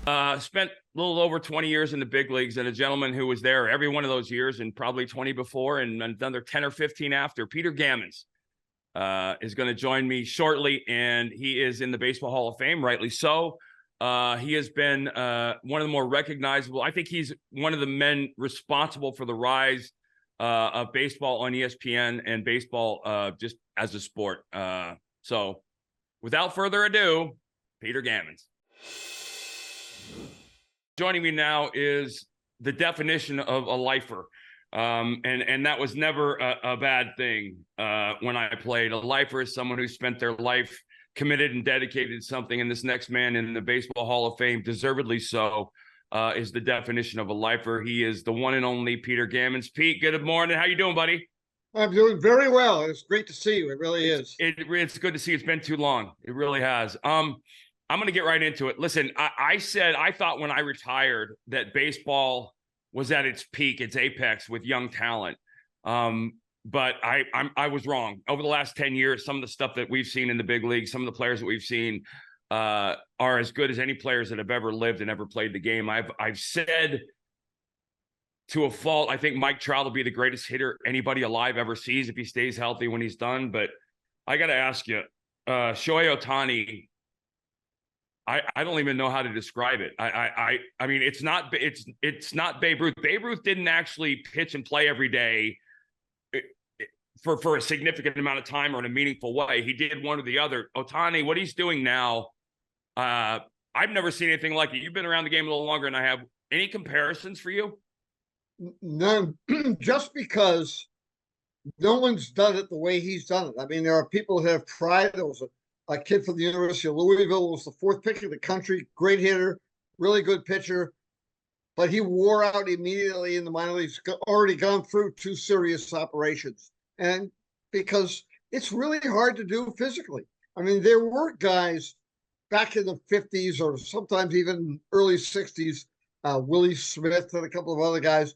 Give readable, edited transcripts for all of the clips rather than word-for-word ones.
Spent a little over 20 years in the big leagues, and a gentleman who was there every one of those years and probably 20 before and another 10 or 15 after, Peter Gammons, is going to join me shortly, and he is in the Baseball Hall of Fame, rightly so. He has been one of the more recognizable. I think he's one of the men responsible for the rise of baseball on ESPN and baseball just as a sport. So without further ado, Peter Gammons. Joining me now is the definition of a lifer. And that was never a bad thing when I played. A lifer is someone who spent their life committed and dedicated to something, and this next man in the Baseball Hall of Fame, deservedly so, is the definition of a lifer. He is the one and only Peter Gammons. Pete, good morning. How you doing, buddy? I'm doing very well. It's great to see you. It really is. It's good to see you. It's been too long. It really has. I'm going to get right into it. Listen, I thought when I retired that baseball was at its peak, its apex with young talent. But I was wrong. Over the last 10 years, some of the stuff that we've seen in the big league, some of the players that we've seen are as good as any players that have ever lived and ever played the game. I've said to a fault, I think Mike Trout will be the greatest hitter anybody alive ever sees if he stays healthy when he's done. But I got to ask you, Shohei Ohtani, I don't even know how to describe it. I mean, it's not Babe Ruth. Babe Ruth didn't actually pitch and play every day for a significant amount of time or in a meaningful way. He did one or the other. Ohtani, what he's doing now, I've never seen anything like it. You've been around the game a little longer than I have. Any comparisons for you? None. Just because no one's done it the way he's done it. I mean, there are people who have tried. There was a kid from the University of Louisville, was the fourth pick in the country, great hitter, really good pitcher, but he wore out immediately in the minor leagues, already gone through 2 serious operations. And because it's really hard to do physically. I mean, there were guys back in the 50s or sometimes even early 60s, Willie Smith and a couple of other guys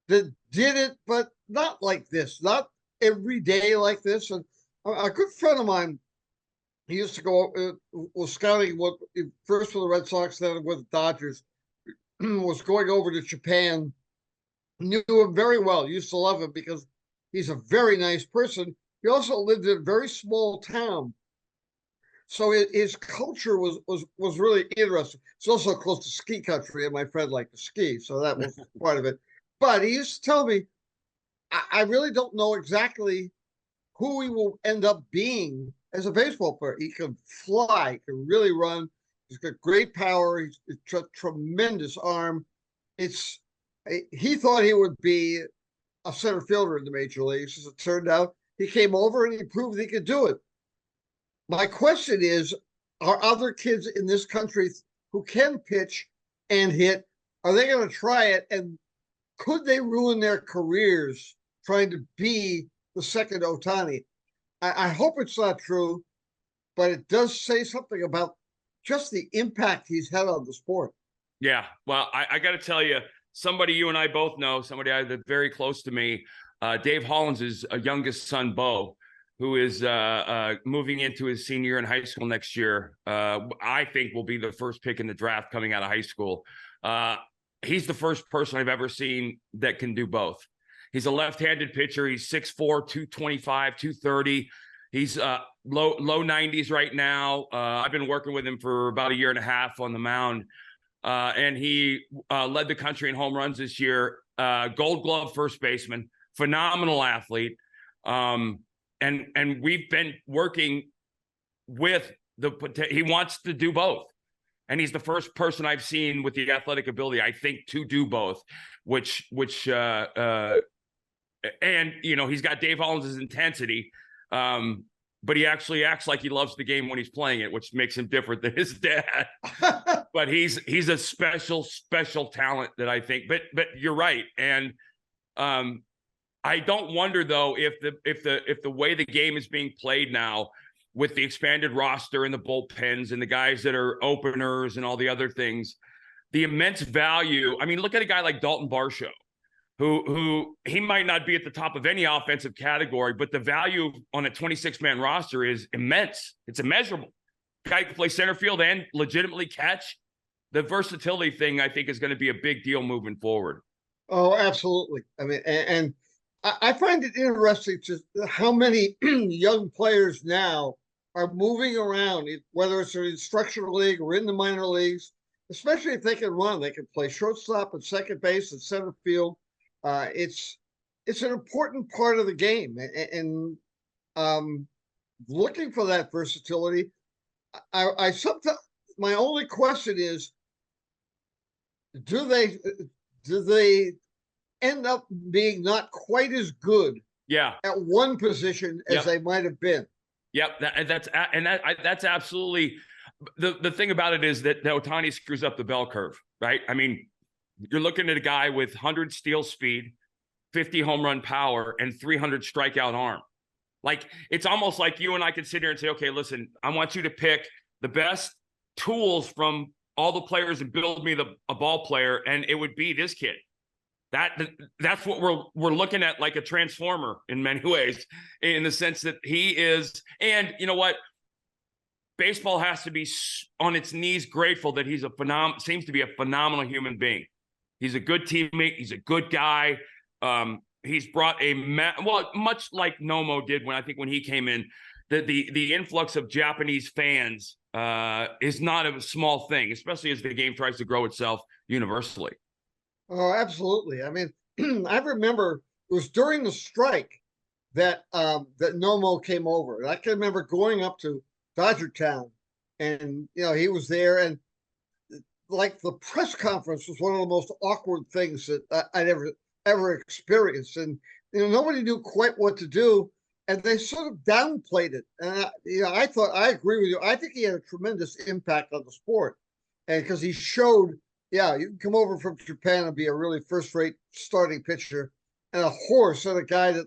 that did it, but not like this, not every day like this. And a good friend of mine, he used to go, was scouting first for the Red Sox, then with the Dodgers, was going over to Japan, knew him very well, used to love him because he's a very nice person. He also lived in a very small town. So his culture was really interesting. It's also close to ski country, and my friend liked to ski, so that was part of it. But he used to tell me, I really don't know exactly who he will end up being as a baseball player. He can fly, he can really run. He's got great power. He's a tremendous arm. He thought he would be a center fielder in the major leagues. As it turned out, he came over and he proved he could do it. My question is, are other kids in this country who can pitch and hit, are they going to try it? And could they ruin their careers trying to be the second Ohtani? I hope it's not true, but it does say something about just the impact he's had on the sport. Yeah, well, I got to tell you, somebody you and I both know, somebody that's very close to me, Dave Hollins' youngest son, Bo, who is moving into his senior year in high school next year. I think will be the first pick in the draft coming out of high school. He's the first person I've ever seen that can do both. He's a left-handed pitcher. He's 6'4", 225, 230. He's low 90s right now. I've been working with him for about a year and a half on the mound. And he led the country in home runs this year. Gold Glove first baseman, phenomenal athlete. And we've been working with he wants to do both. And he's the first person I've seen with the athletic ability, I think, to do both, and, you know, he's got Dave Hollins' intensity, but he actually acts like he loves the game when he's playing it, which makes him different than his dad. But he's a special talent that I think, but you're right. And I don't wonder, though, if the way the game is being played now with the expanded roster and the bullpens and the guys that are openers and all the other things, the immense value. I mean, look at a guy like Dalton Varsho, who he might not be at the top of any offensive category, but the value on a 26-man roster is immense. It's immeasurable. Guy can play center field and legitimately catch. the versatility thing, I think, is going to be a big deal moving forward. Oh, absolutely. I mean, and I find it interesting just how many young players now are moving around, whether it's an instructional league or in the minor leagues, especially if they can run. They can play shortstop and second base and center field. It's an important part of the game, and looking for that versatility. I sometimes my only question is, do they end up being not quite as good Yeah. at one position as Yep. they might have been? Yep. That's absolutely the thing about it is that Ohtani screws up the bell curve, right? I mean, you're looking at a guy with 100 steal speed, 50 home run power, and 300 strikeout arm. Like, it's almost like you and I could sit here and say, okay, listen, I want you to pick the best tools from all the players and build me a ball player, and it would be this kid. That's what we're looking at, like a transformer in many ways, in the sense that he is. And you know what? Baseball has to be on its knees grateful that he's seems to be a phenomenal human being. He's a good teammate. He's a good guy. He's brought much like Nomo did when he came in. The influx of Japanese fans is not a small thing, especially as the game tries to grow itself universally. Oh, absolutely. I mean, I remember it was during the strike that that Nomo came over, and I can remember going up to Dodger Town, and he was there, and like the press conference was one of the most awkward things that I'd ever experienced, and nobody knew quite what to do, and they sort of downplayed it. And I thought, I agree with you. I think he had a tremendous impact on the sport, and because he showed, yeah, you can come over from Japan and be a really first-rate starting pitcher, and a horse, and a guy that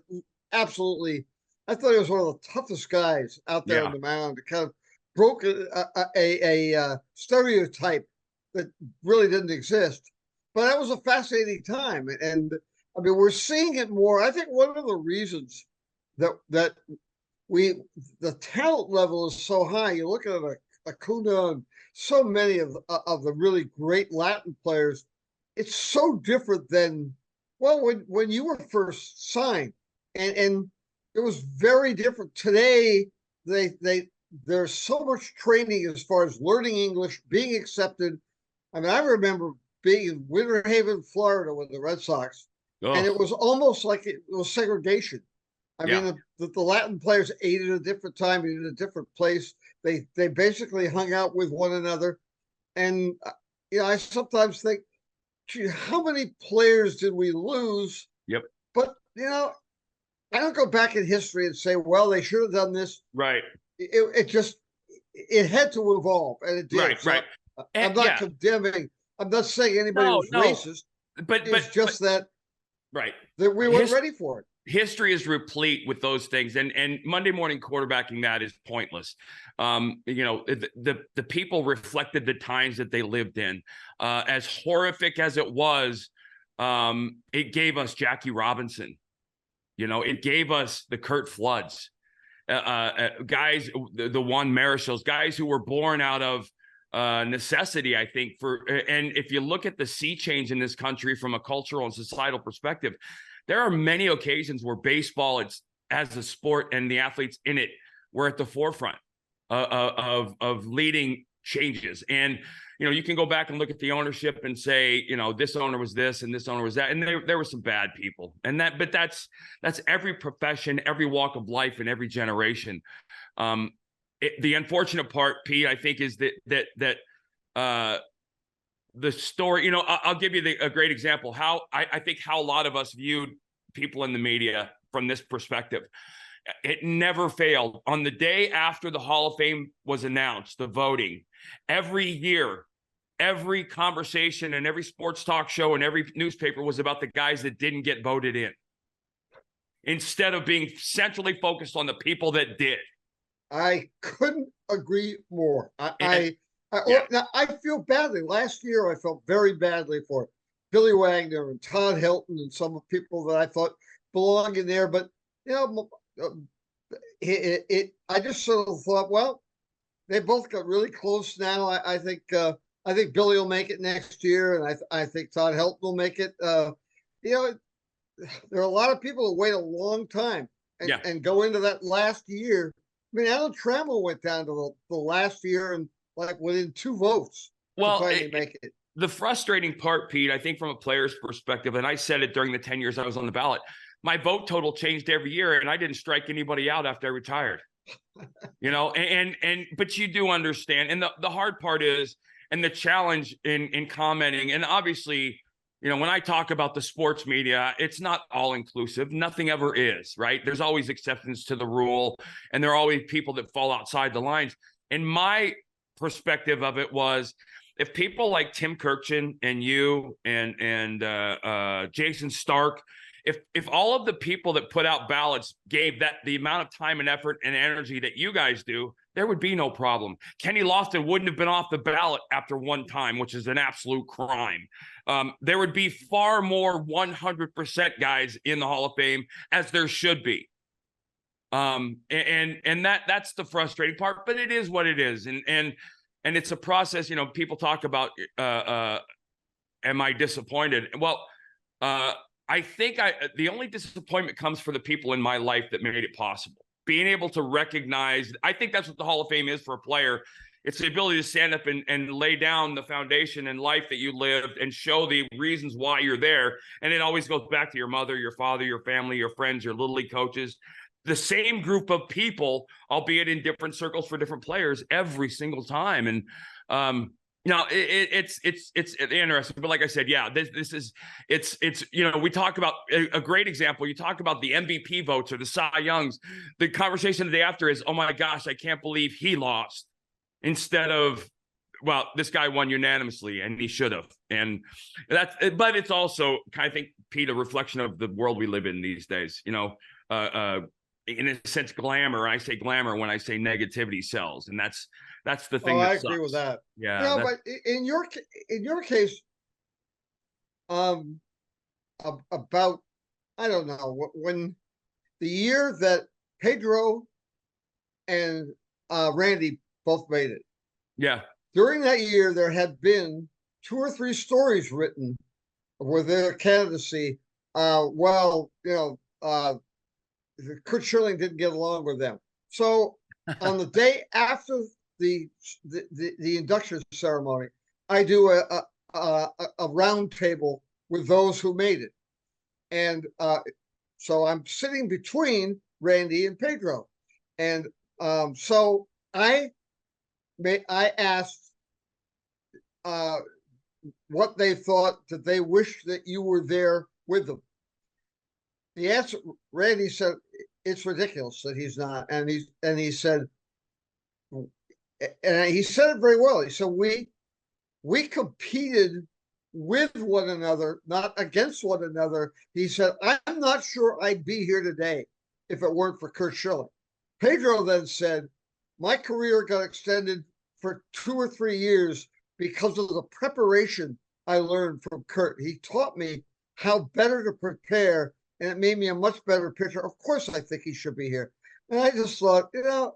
absolutely, I thought he was one of the toughest guys out there on the mound. It kind of broke a stereotype that really didn't exist. But that was a fascinating time, and I mean, we're seeing it more. I think one of the reasons that the talent level is so high. You look at Acuna and so many of the really great Latin players. It's so different than when you were first signed, and it was very different. Today, there's so much training as far as learning English, being accepted. I mean, I remember being in Winter Haven, Florida, with the Red Sox, and it was almost like it was segregation. I mean, the Latin players ate at a different time, ate at a different place. They basically hung out with one another, and I sometimes think, gee, how many players did we lose? Yep. But I don't go back in history and say, well, they should have done this. Right. It had to evolve, and it did. Right. So right. I'm not condemning. I'm not saying anybody was racist. But that right, that we weren't ready for it. History is replete with those things, and Monday morning quarterbacking that is pointless. The people reflected the times that they lived in. As horrific as it was, it gave us Jackie Robinson. It gave us the Curt Floods, guys, the Juan Marishals, guys who were born out of necessity, I think. And if you look at the sea change in this country from a cultural and societal perspective, there are many occasions where baseball, as a sport and the athletes in it, were at the forefront of leading changes. And you can go back and look at the ownership and say, this owner was this and this owner was that, and there were some bad people, but that's every profession, every walk of life, and every generation. The unfortunate part, Pete, I think, is that the story. I'll give you a great example. How I think how a lot of us viewed people in the media from this perspective. It never failed. On the day after the Hall of Fame was announced, the voting, every year, every conversation and every sports talk show and every newspaper was about the guys that didn't get voted in, instead of being centrally focused on the people that did. I couldn't agree more. I feel badly. Last year, I felt very badly for Billy Wagner and Todd Hilton and some of the people that I thought belonged in there. But I just sort of thought, well, they both got really close now. I think I think Billy will make it next year, and I think Todd Helton will make it. You know, there are a lot of people who wait a long time and go into that last year. I mean, Alan Trammell went down to the last year and like within 2 votes to finally make it. The frustrating part, Pete, I think from a player's perspective, and I said it during the 10 years I was on the ballot, my vote total changed every year, and I didn't strike anybody out after I retired. You know, but you do understand. And the hard part is, and the challenge in commenting, and obviously, you know, when I talk about the sports media, it's not all inclusive. Nothing ever is, right? There's always exceptions to the rule, and there are always people that fall outside the lines. And my perspective of it was, if people like Tim Kurkjian and you and Jason Stark, if all of the people that put out ballots gave that the amount of time and effort and energy that you guys do, there would be no problem. Kenny Lofton wouldn't have been off the ballot after one time, which is an absolute crime. There would be far more 100% guys in the Hall of Fame, as there should be. And that's the frustrating part, but it is what it is. And it's a process. You know, people talk about, am I disappointed? Well, I think the only disappointment comes for the people in my life that made it possible. Being able to recognize, I think that's what the Hall of Fame is for a player. It's the ability to stand up and lay down the foundation in life that you lived and show the reasons why you're there. And it always goes back to your mother, your father, your family, your friends, your Little League coaches, the same group of people, albeit in different circles for different players every single time. And, you know, it's interesting, but like I said, yeah, this is, it's, you know, we talk about a great example. You talk about the MVP votes or the Cy Youngs. The conversation the day after is, oh my gosh, I can't believe he lost, instead of, well, this guy won unanimously and he should have. And that's, but it's also, I think, Pete, a reflection of the world we live in these days. You know, in a sense, glamour. I say glamour when I say negativity sells, and that's the thing. I agree with that. Yeah. No, but in your case, about, I don't know, when the year that Pedro and Randy both made it. Yeah. During that year, there had been 2 or 3 stories written with their candidacy. Well, you know, Curt Schilling didn't get along with them. So on the day after the induction ceremony, I do a round table with those who made it. And so I'm sitting between Randy and Pedro. And so I asked what they thought, that they wished that you were there with them. The answer, Randy said, it's ridiculous that he's not. And he said, and he said it very well. He said, we competed with one another, not against one another. He said, I'm not sure I'd be here today if it weren't for Curt Schilling. Pedro then said, my career got extended for 2 or 3 years because of the preparation I learned from Curt. He taught me how better to prepare, and it made me a much better pitcher. Of course, I think he should be here. And I just thought, you know,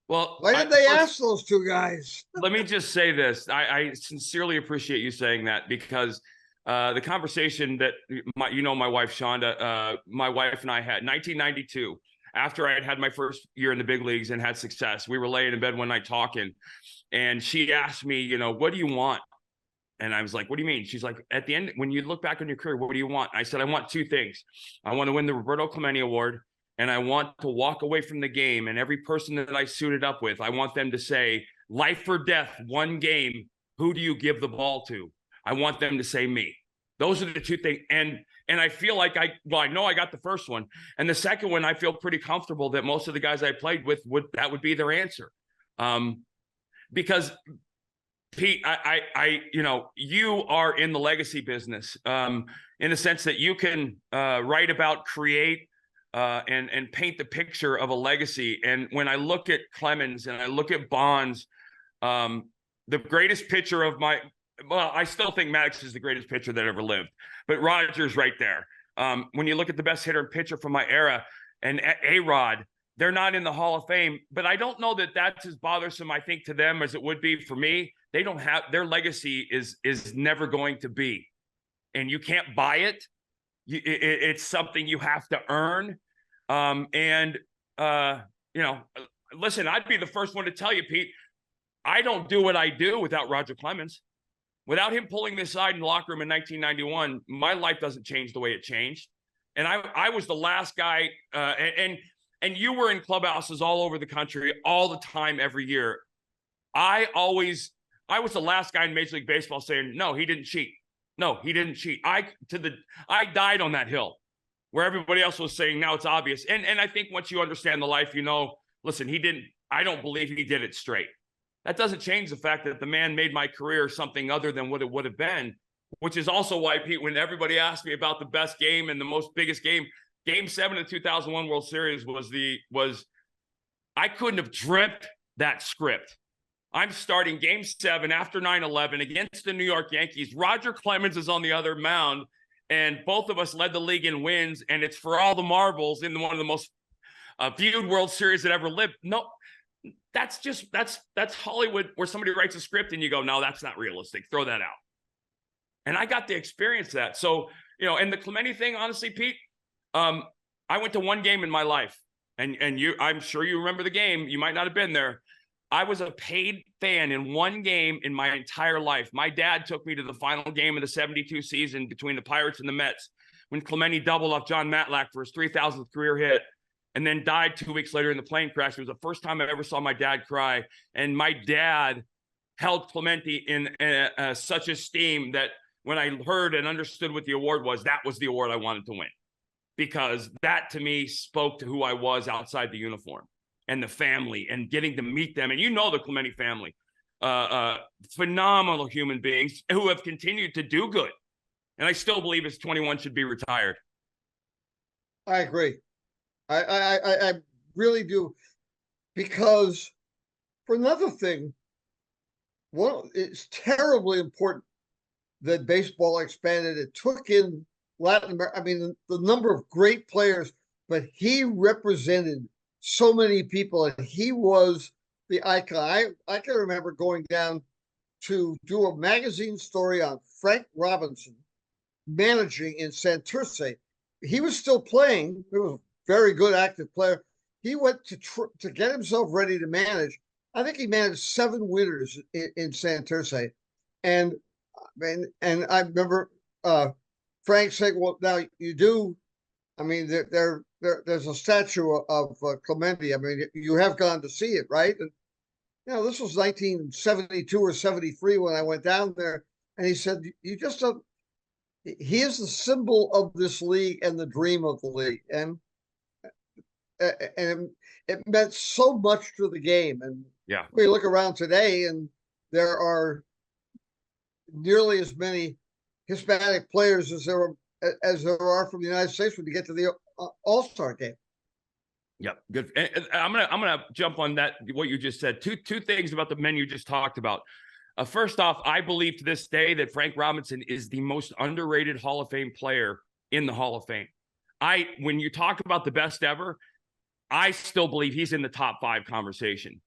well, why did they ask those 2 guys? Let me just say this. I sincerely appreciate you saying that, because the conversation that my wife, Shonda, my wife and I had in 1992, after I had my first year in the big leagues and had success, we were laying in bed one night talking, and she asked me, you know, what do you want? And I was like, what do you mean? She's like, at the end, when you look back on your career, what do you want? I said, I want 2 things. I want to win the Roberto Clemente Award, and I want to walk away from the game. And every person that I suited up with, I want them to say, life or death, one game, who do you give the ball to? I want them to say me. Those are the 2 things. And I feel like I know I got the first one. And the second one, I feel pretty comfortable that most of the guys I played with that would be their answer. Because Pete, you know, you are in the legacy business, in the sense that you can write about, create, and paint the picture of a legacy. And when I look at Clemens and I look at Bonds, the greatest pitcher of well, I still think Maddox is the greatest pitcher that ever lived, but Rogers right there. When you look at the best hitter and pitcher from my era, and A-Rod, they're not in the Hall of Fame, but I don't know that that's as bothersome, I think, to them as it would be for me, they don't have, their legacy is never going to be, and you can't buy it. It's something you have to earn. Listen, I'd be the first one to tell you, Pete, I don't do what I do without Roger Clemens. Without him pulling me aside in the locker room in 1991, my life doesn't change the way it changed. And I was the last guy, and you were in clubhouses all over the country all the time, every year. I was the last guy in Major League Baseball saying, no, he didn't cheat. No, he didn't cheat. I died on that hill where everybody else was saying, now it's obvious. And I think once you understand the life, listen, I don't believe he did it straight. That doesn't change the fact that the man made my career something other than what it would have been, which is also why, Pete, when everybody asked me about the best game and the biggest game, Game 7 of the 2001 World Series was I couldn't have dreamt that script. I'm starting Game 7 after 9/11 against the New York Yankees. Roger Clemens is on the other mound, and both of us led the league in wins, and it's for all the marbles in one of the most viewed World Series that ever lived. No, that's Hollywood, where somebody writes a script and you go, no, that's not realistic. Throw that out. And I got to experience that. So, and the Clemente thing, honestly, Pete, I went to one game in my life, and I'm sure you remember the game. You might not have been there. I was a paid fan in one game in my entire life. My dad took me to the final game of the 72 season between the Pirates and the Mets when Clemente doubled off John Matlack for his 3,000th career hit, and then died 2 weeks later in the plane crash. It was the first time I ever saw my dad cry. And my dad held Clemente in such esteem that when I heard and understood what the award was, that was the award I wanted to win. Because that, to me, spoke to who I was outside the uniform and the family and getting to meet them. And the Clemente family, phenomenal human beings who have continued to do good. And I still believe his 21 should be retired. I agree. I really do, because for another thing, it's terribly important that baseball expanded. It took in Latin America. I mean, the number of great players, but he represented so many people, and he was the icon. I can remember going down to do a magazine story on Frank Robinson managing in Santurce. He was still playing. He was a very good active player. He went to get himself ready to manage. I think he managed 7 winners in Santurce, and I remember Frank saying, "Well, now you do. I mean, there's a statue of Clemente. I mean, you have gone to see it, right?" And this was 1972 or 73 when I went down there, and he said, "You just don't." He is the symbol of this league and the dream of the league, and it meant so much to the game. And yeah, we look around today, and there are nearly as many Hispanic players as there are from the United States when you get to the All-Star game. Yeah, good. And I'm gonna jump on that, what you just said. Two things about the men you just talked about. First off, I believe to this day that Frank Robinson is the most underrated Hall of Fame player in the Hall of Fame. When you talk about the best ever, I still believe he's in the top 5 conversation,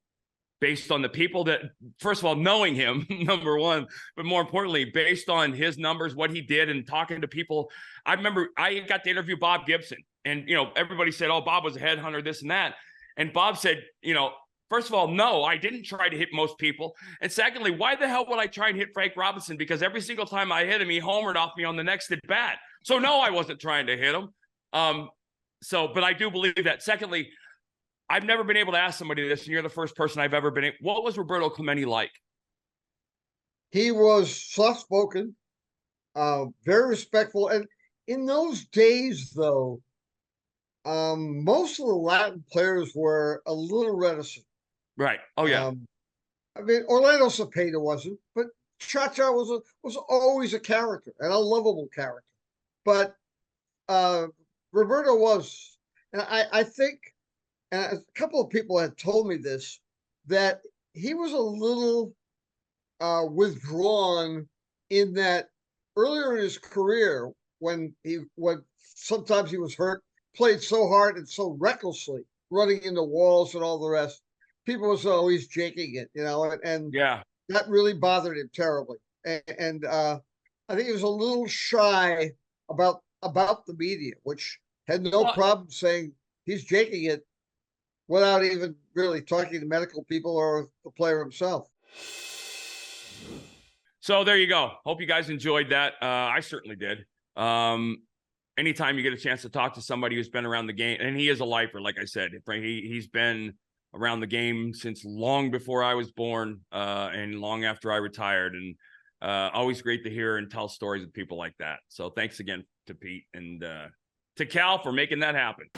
based on the people that, first of all, knowing him, number one, but more importantly, based on his numbers, what he did, and talking to people. I remember I got to interview Bob Gibson, and, everybody said, oh, Bob was a headhunter, this and that. And Bob said, first of all, no, I didn't try to hit most people. And secondly, why the hell would I try and hit Frank Robinson? Because every single time I hit him, he homered off me on the next at bat. So no, I wasn't trying to hit him. But I do believe that. Secondly, I've never been able to ask somebody this, and you're the first person I've ever been. What was Roberto Clemente like? He was soft-spoken, very respectful. And in those days, though, most of the Latin players were a little reticent. Right. Oh, yeah. I mean, Orlando Cepeda wasn't, but Cha-Cha was always a character, and a lovable character. But Roberto was, and I think, and a couple of people had told me this, that he was a little withdrawn in that earlier in his career, when sometimes he was hurt, played so hard and so recklessly, running into walls and all the rest. People was always jaking it, and yeah, that really bothered him terribly. And I think he was a little shy about the media, which had no problem saying he's jaking it without even really talking to medical people or the player himself. So there you go. Hope you guys enjoyed that. I certainly did. Anytime you get a chance to talk to somebody who's been around the game, and he is a lifer, like I said, he's been around the game since long before I was born, and long after I retired, and always great to hear and tell stories of people like that. So thanks again to Pete and to Cal for making that happen.